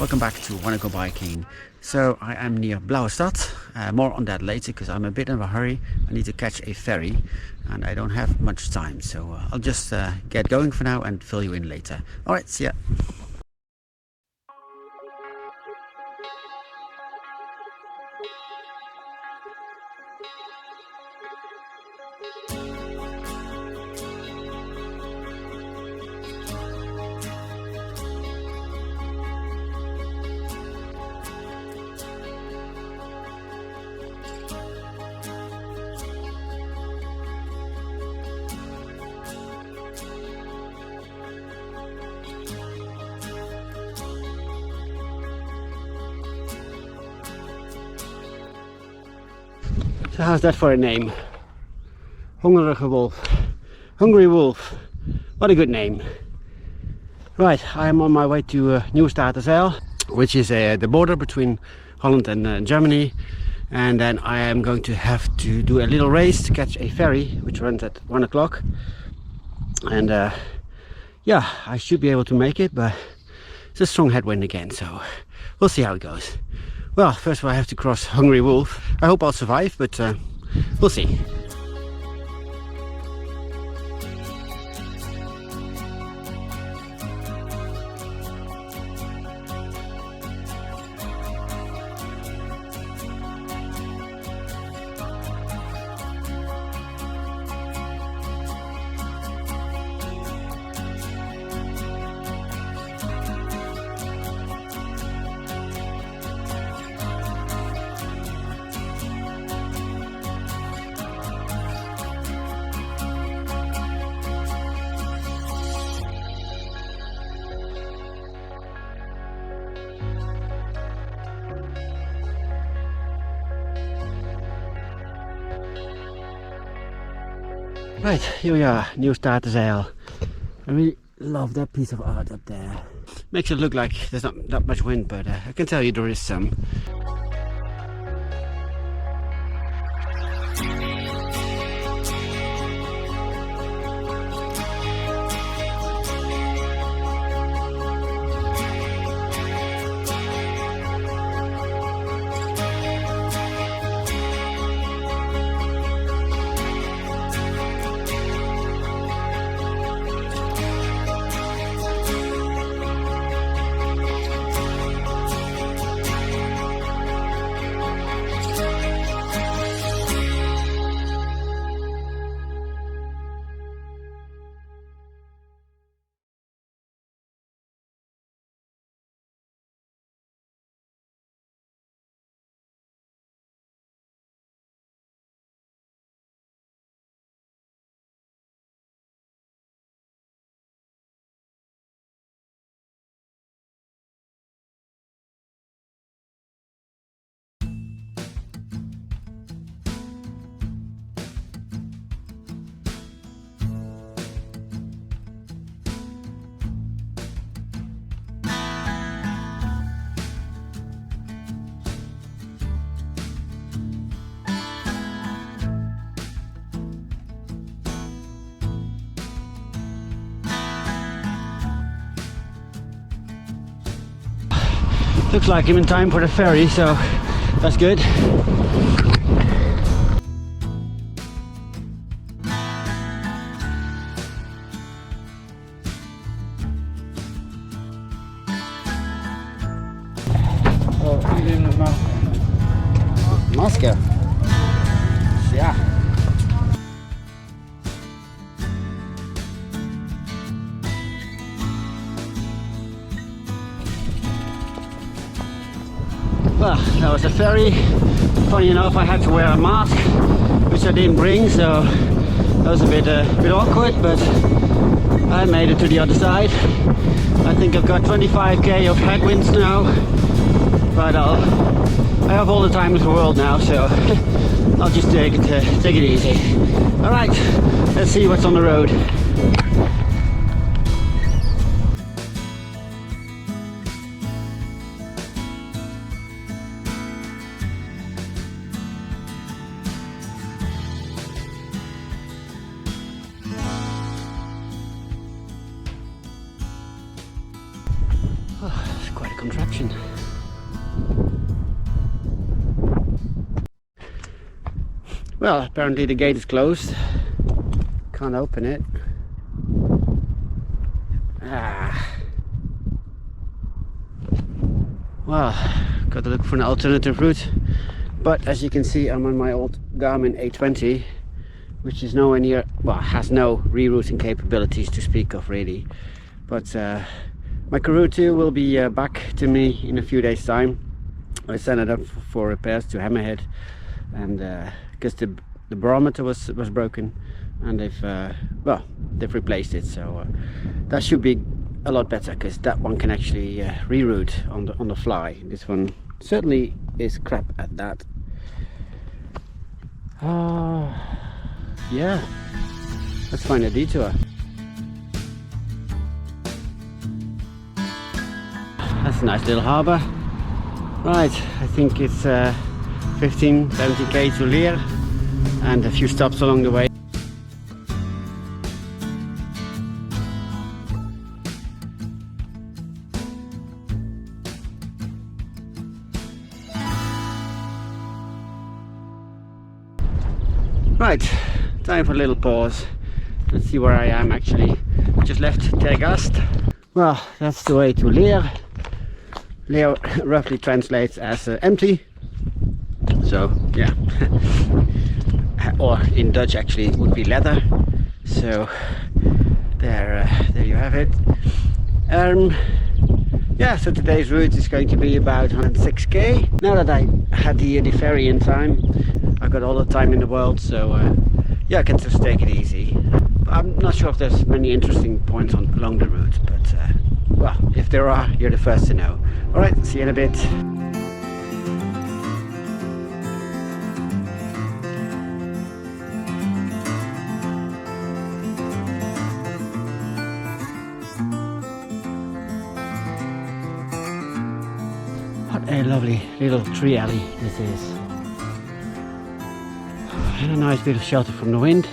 Welcome back to WannaGoBiking. So I am near Blauwe Stad. More on that later because I'm a bit in a hurry. I need to catch a ferry and I don't have much time. So I'll just get going for now and fill you in later. Alright, see ya. So how's that for a name? Hongerige Wolf. Hungry Wolf. What a good name. Right, I am on my way to Nieuwe Statenzijl, which is the border between Holland and Germany. And then I am going to have to do a little race to catch a ferry, which runs at 1 o'clock. And yeah, I should be able to make it, but it's a strong headwind again, so we'll see how it goes. Well, first of all I have to cross Hungry Wolf. I hope I'll survive, but we'll see. Right, here we are, Nieuwe Statenzijl. I really love that piece of art up there. Makes it look like there's not that much wind, but I can tell you there is some. Looks like I'm in time for the ferry, so that's good. Oh, iedereen een masker. Masker? Ja. Well, that was a ferry. Funny enough, I had to wear a mask, which I didn't bring, so that was a bit awkward, but I made it to the other side. I think I've got 25k of headwinds now, but I have all the time in the world now, so I'll just take it easy. Alright, let's see what's on the road. It's quite a contraption. Well, apparently the gate is closed. Can't open it. Well, got to look for an alternative route. But as you can see, I'm on my old Garmin A20, which is nowhere near, well, has no rerouting capabilities to speak of really. But my Karutu will be back to me in a few days' time. I sent it up for repairs to Hammerhead, and because the barometer was broken, and they've replaced it, so that should be a lot better, because that one can actually reroute on the fly. This one certainly is crap at that. Yeah, let's find a detour. That's a nice little harbour. Right, I think it's 15-17k to Leer and a few stops along the way. Right, time for a little pause. Let's see where I am actually. I just left Kiekkaaste. Well, that's the way to Leer. Leer roughly translates as empty. So yeah, or in Dutch actually it would be leather. So there you have it. Yeah, so today's route is going to be about 106k. Now that I had the ferry in time, I've got all the time in the world, so yeah, I can just take it easy. I'm not sure if there's many interesting points along the route, but well, if there are, you're the first to know. Alright, see you in a bit. What a lovely little tree alley this is. And a nice bit of shelter from the wind.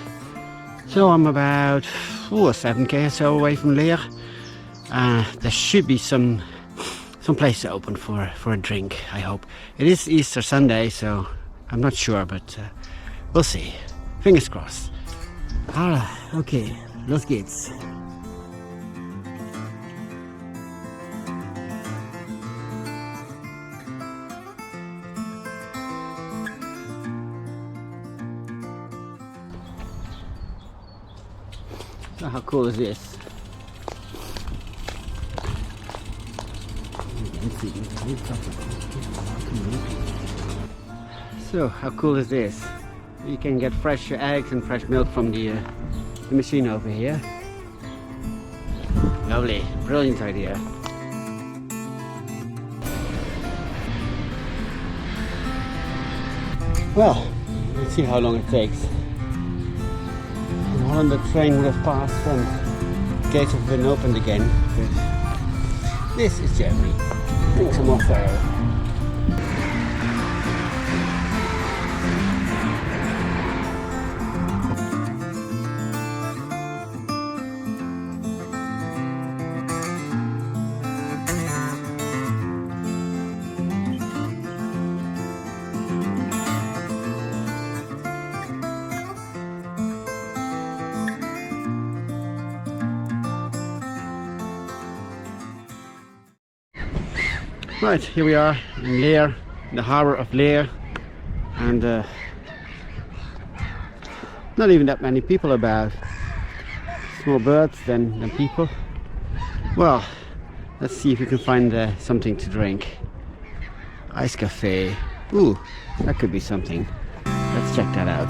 So I'm about 7k or so away from Leer. There should be some place open for a drink, I hope. It is Easter Sunday, so I'm not sure, but we'll see. Fingers crossed. Alright, okay, los geht's. So how cool is this? So how cool is this? You can get fresh eggs and fresh milk from the machine over here. Lovely, brilliant idea. Well, let's see how long it takes. In Holland the train would have passed and gates have been opened again. But this is Germany. Drink some more ferry. Right, here we are in Leer, in the harbour of Leer, and not even that many people about. More birds than people. Well, let's see if we can find something to drink. Ice cafe. Ooh, that could be something. Let's check that out.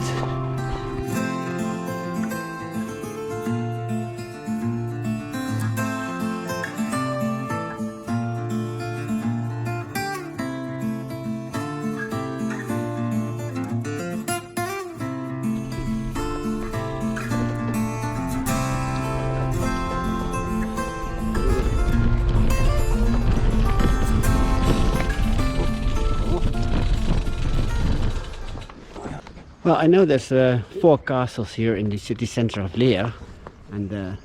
Well, I know there's 4 castles here in the city centre of Leer, and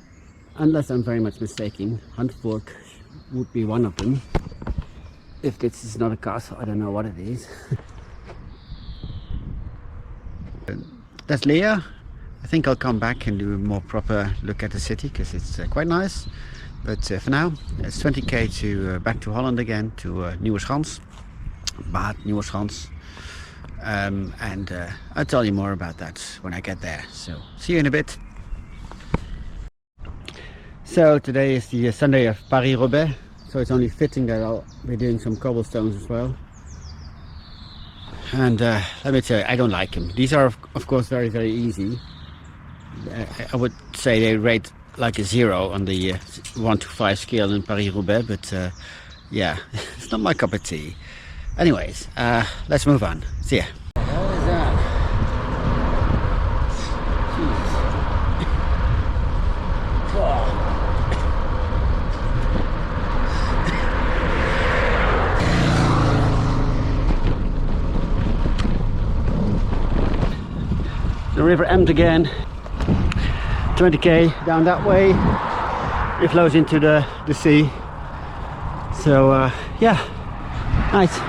unless I'm very much mistaken, Haneburg would be one of them. If this is not a castle, I don't know what it is. That's Leer. I think I'll come back and do a more proper look at the city because it's quite nice. But for now, it's 20k to back to Holland again, to Nieuweschans, Bad Nieuweschans. And I'll tell you more about that when I get there. So see you in a bit. So today is the Sunday of Paris-Roubaix. So it's only fitting that I'll be doing some cobblestones as well. And let me tell you, I don't like them. These are of course very, very easy. I would say they rate like a 0 on the 1 to 5 scale in Paris-Roubaix, but yeah, it's not my cup of tea. Anyways, let's move on. See ya. What the hell is that? The river Ems again. 20k down that way. It flows into the sea. So yeah, nice.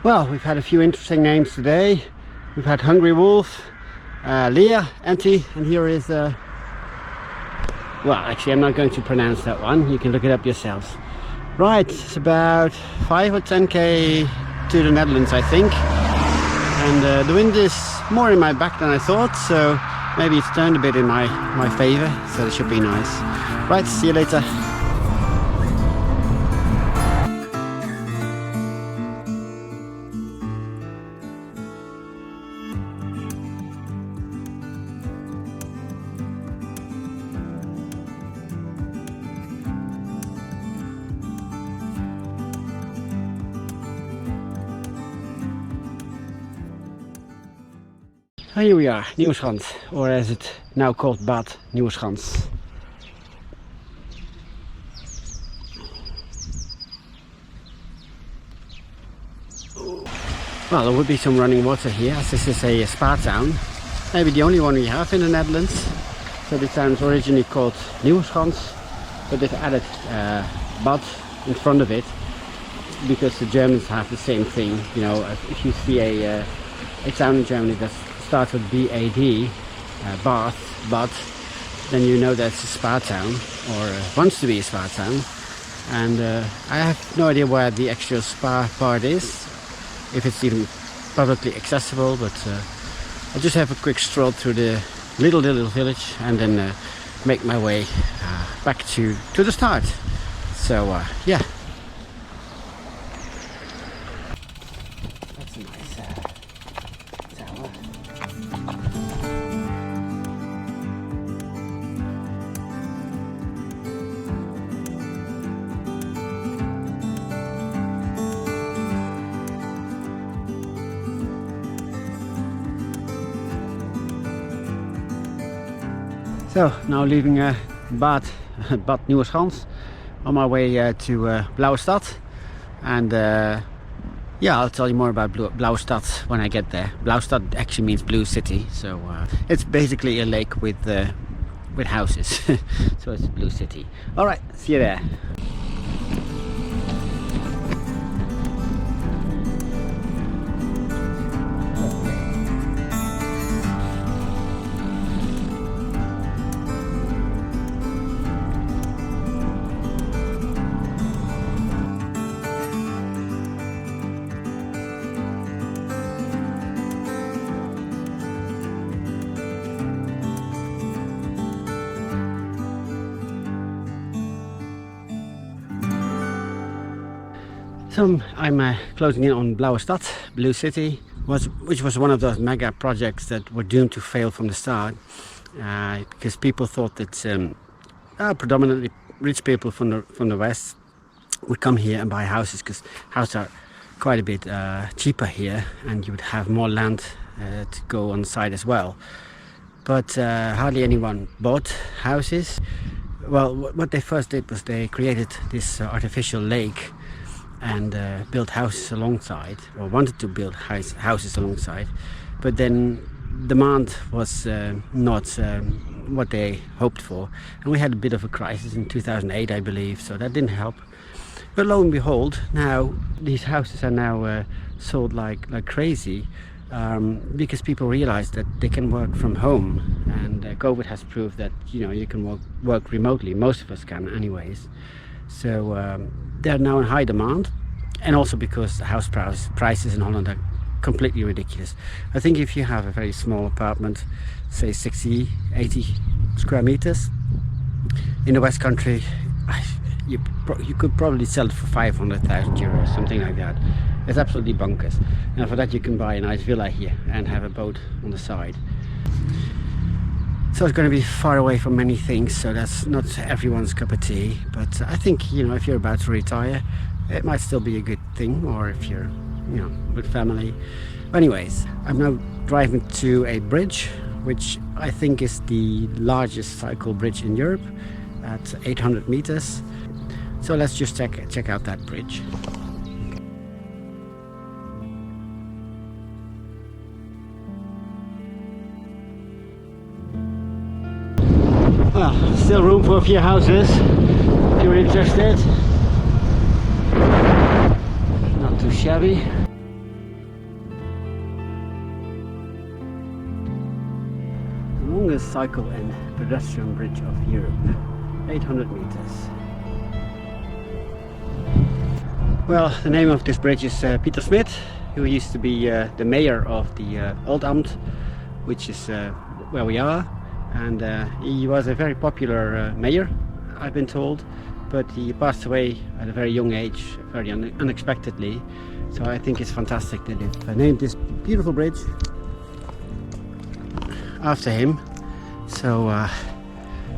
Well, we've had a few interesting names today. We've had Hungry Wolf, Leer, empty, and here is well, actually I'm not going to pronounce that one. You can look it up yourselves. Right, it's about 5 or 10k to the Netherlands, I think. And the wind is more in my back than I thought, so maybe it's turned a bit in my favor, so it should be nice. Right, see you later. Here we are, Nieuweschans, or as it now called Bad Nieuweschans. Well, there would be some running water here, as this is a spa town. Maybe the only one we have in the Netherlands. So the town is originally called Nieuweschans, but they've added Bad in front of it because the Germans have the same thing. You know, if you see a town in Germany that's starts with B-A-D, Bath, Bad, then you know that's a spa town, or wants to be a spa town. And I have no idea where the actual spa part is, if it's even publicly accessible, but I'll just have a quick stroll through the little village and then make my way back to the start. So yeah. That's a nice tower. So now leaving Bad Nieuweschans on my way to Blauwe Stad, and yeah, I'll tell you more about Blauwe Stad when I get there. Blauwe Stad actually means blue city, so it's basically a lake with houses. So it's a blue city. All right, see you there. So I'm closing in on Blauwe Stad, Blue City, which was one of those mega projects that were doomed to fail from the start, because people thought that predominantly rich people from the west would come here and buy houses, because houses are quite a bit cheaper here, and you would have more land to go on site as well. But hardly anyone bought houses. Well, what they first did was they created this artificial lake and built houses alongside, or wanted to build houses alongside, but then demand was not what they hoped for, and we had a bit of a crisis in 2008, I believe, so that didn't help. But lo and behold, now these houses are now sold like crazy, because people realize that they can work from home, and COVID has proved that you can work remotely. Most of us can anyways. So they're now in high demand, and also because the house prices in Holland are completely ridiculous. I think if you have a very small apartment, say 60, 80 square meters in the West Country, you could probably sell it for 500,000 euros, something like that. It's absolutely bonkers. And for that you can buy a nice villa here and have a boat on the side. So it's going to be far away from many things, so that's not everyone's cup of tea. But I think if you're about to retire, it might still be a good thing, or if you're with family. Anyways, I'm now driving to a bridge, which I think is the largest cycle bridge in Europe, at 800 meters. So let's just check out that bridge. Well, still room for a few houses if you're interested. Not too shabby. The longest cycle and pedestrian bridge of Europe, 800 meters. Well, the name of this bridge is Peter Smith, who used to be the mayor of the Old Amt, which is where we are. And he was a very popular mayor, I've been told, but he passed away at a very young age, very unexpectedly. So I think it's fantastic that they've named this beautiful bridge after him. So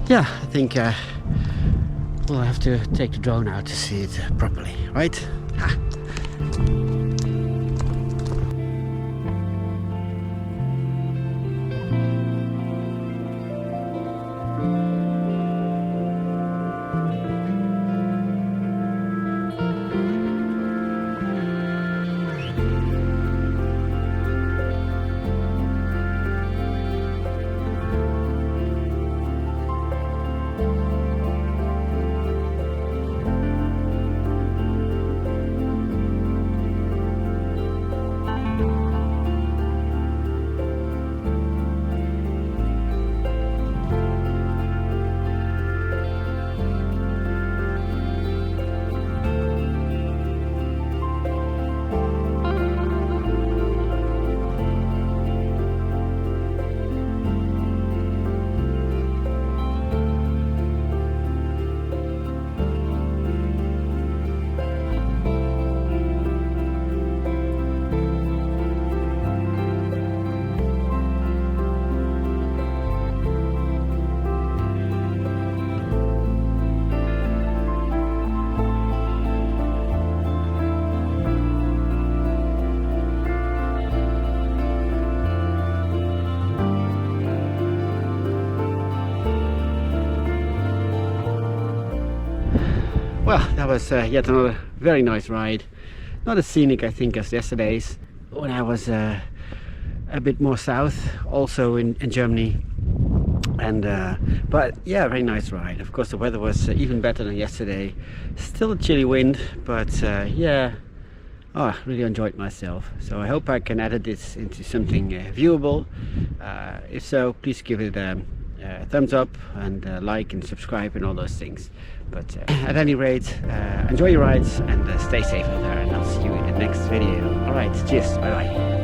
yeah, I think we'll have to take the drone out to see it properly, right? Ha. Well, that was yet another very nice ride. Not as scenic, I think, as yesterday's when I was a bit more south, also in Germany. And but yeah, very nice ride. Of course, the weather was even better than yesterday. Still a chilly wind, but yeah, I really enjoyed myself. So I hope I can edit this into something viewable. If so, please give it a thumbs up and like and subscribe and all those things. But at any rate, enjoy your rides and stay safe out there, and I'll see you in the next video. Alright, cheers, bye bye.